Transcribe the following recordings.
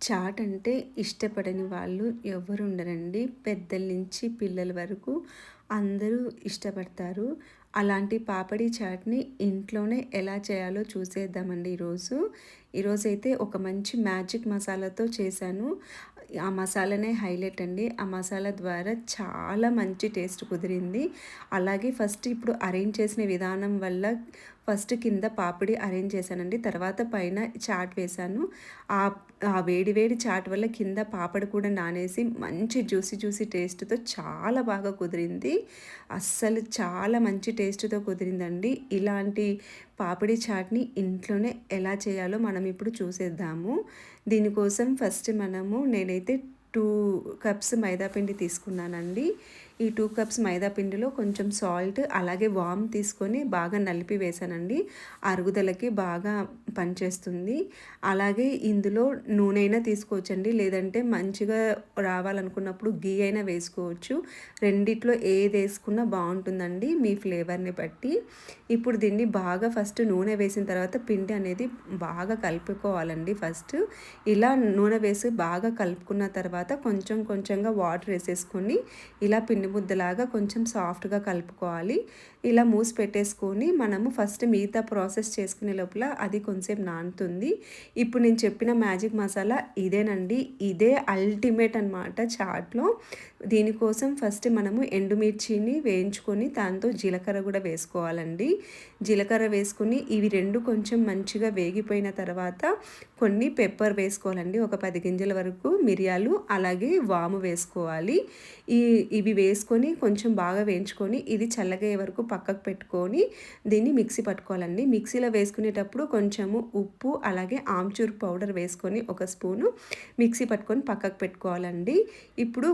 Chat అంటే ఇష్టపడని వాళ్ళు ఎవ్వరు ఉండరండి. పెద్దల నుంచి పిల్లల వరకు అందరూ ఇష్టపడతారు. అలాంటి పాపడి చాట్‌ని ఇంట్లోనే ఎలా చేయాలో చూసేద్దామండి ఈరోజు. ఈరోజైతే ఒక మంచి మ్యాజిక్ మసాలాతో చేశాను. ఆ మసాలానే హైలైట్ అండి. ఆ మసాలా ద్వారా చాలా మంచి టేస్ట్ కుదిరింది. అలాగే ఫస్ట్ ఇప్పుడు అరేంజ్ చేసిన విధానం వల్ల ఫస్ట్ కింద పాపిడి అరేంజ్ చేశానండి. తర్వాత పైన చాట్ వేశాను. ఆహ్, ఆ వేడి వేడి చాట్ వల్ల కింద పాపడి కూడా నానేసి మంచి జ్యూసీ జ్యూసీ టేస్ట్‌తో చాలా బాగా కుదిరింది. అస్సలు చాలా మంచి టేస్ట్‌తో కుదిరిందండి. ఇలాంటి పాపిడి చాట్‌ని ఇంట్లోనే ఎలా చేయాలో మనం ఇప్పుడు చూసేద్దాము. దీనికోసం ఫస్ట్ నేనైతే 2 కప్స్ మైదా పిండి తీసుకున్నానండి. ఈ 2 కప్స్ మైదా పిండిలో కొంచెం సాల్ట్ అలాగే వామ్ తీసుకొని బాగా నలిపి వేశానండి. అరుగుదలకి బాగా పనిచేస్తుంది. అలాగే ఇందులో నూనె అయినా తీసుకోవచ్చండి. లేదంటే మంచిగా రావాలనుకున్నప్పుడు ఘీ అయినా వేసుకోవచ్చు. రెండిట్లో ఏదేసుకున్నా బావుంటుందండి మీ ఫ్లేవర్‌ని బట్టి. ఇప్పుడు దీన్ని బాగా ఫస్ట్ నూనె వేసిన తర్వాత పిండి అనేది బాగా కలుపుకోవాలండి ఫస్ట్. ఇలా నూనె వేసి బాగా కలుపుకున్న తర్వాత కొంచెం కొంచెంగా వాటర్ వేసేసుకొని ఇలా పిండి ముద్దలాగా కొంచెం సాఫ్ట్‌గా కలుపుకోవాలి. ఇలా మూసి పెట్టేసుకొని మనము ఫస్ట్ మిగతా ప్రాసెస్ చేసుకునే లోపల అది కొంసేపు నానుతుంది. ఇప్పుడు నేను చెప్పిన మ్యాజిక్ మసాలా ఇదేనండి. ఇదే అల్టిమేట్ అనమాట చాట్‌లో. దీనికోసం ఫస్ట్ మనము ఎండుమిర్చిని వేయించుకొని దాంతో జీలకర్ర కూడా వేసుకోవాలండి. జీలకర్ర వేసుకొని ఇవి 2 కొంచెం మంచిగా వేగిపోయిన తర్వాత కొన్ని పెప్పర్ వేసుకోవాలండి. ఒక 10 గింజల వరకు మిరియాలు, అలాగే వాము వేసుకోవాలి. ఈ ఇవి వేసుకొని కొంచెం బాగా వేయించుకొని ఇది చల్లగయ్యే వరకు పక్కకు పెట్టుకొని దీన్ని మిక్సీ పట్టుకోవాలండి. మిక్సీలో వేసుకునేటప్పుడు కొంచెము ఉప్పు, అలాగే ఆమ్చూర్ పౌడర్ వేసుకొని ఒక స్పూను మిక్సీ పట్టుకొని పక్కకు పెట్టుకోవాలండి. ఇప్పుడు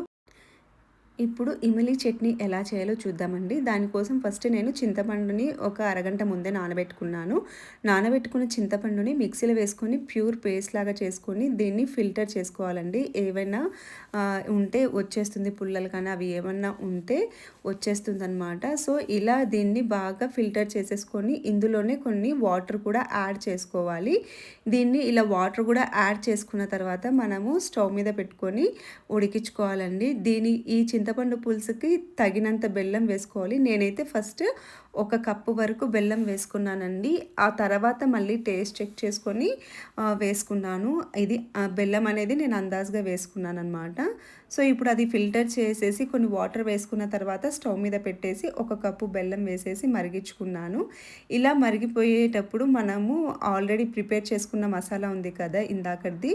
ఇప్పుడు ఇమిలి చట్నీ ఎలా చేయాలో చూద్దామండి. దానికోసం ఫస్ట్ నేను చింతపండుని ఒక అరగంట ముందే నానబెట్టుకున్నాను. నానబెట్టుకున్న చింతపండుని మిక్సీలో వేసుకొని ప్యూర్ పేస్ట్ లాగా చేసుకొని దీన్ని ఫిల్టర్ చేసుకోవాలండి. ఏవైనా ఉంటే వచ్చేస్తుంది, పుల్లలు కానీ అవి ఏమన్నా ఉంటే వచ్చేస్తుందనమాట. సో, ఇలా దీన్ని బాగా ఫిల్టర్ చేసేసుకొని ఇందులోనే కొన్ని వాటర్ కూడా యాడ్ చేసుకోవాలి. దీన్ని ఇలా వాటర్ కూడా యాడ్ చేసుకున్న తర్వాత మనము స్టవ్ మీద పెట్టుకొని ఉడికించుకోవాలండి. ఈ చింతపండు పులుసుకి తగినంత బెల్లం వేసుకోవాలి. నేనైతే ఫస్ట్ ఒక కప్పు వరకు బెల్లం వేసుకున్నానండి. ఆ తర్వాత మళ్ళీ టేస్ట్ చెక్ చేసుకొని వేసుకున్నాను. ఇది బెల్లం అనేది నేను అందాజుగా వేసుకున్నాననమాట. సో, ఇప్పుడు అది ఫిల్టర్ చేసేసి కొన్ని వాటర్ వేసుకున్న తర్వాత స్టవ్ మీద పెట్టేసి ఒక కప్పు బెల్లం వేసేసి మరిగించుకున్నాను. ఇలా మరిగిపోయేటప్పుడు మనము ఆల్రెడీ ప్రిపేర్ చేసుకున్న మసాలా ఉంది కదా ఇందాకటిది,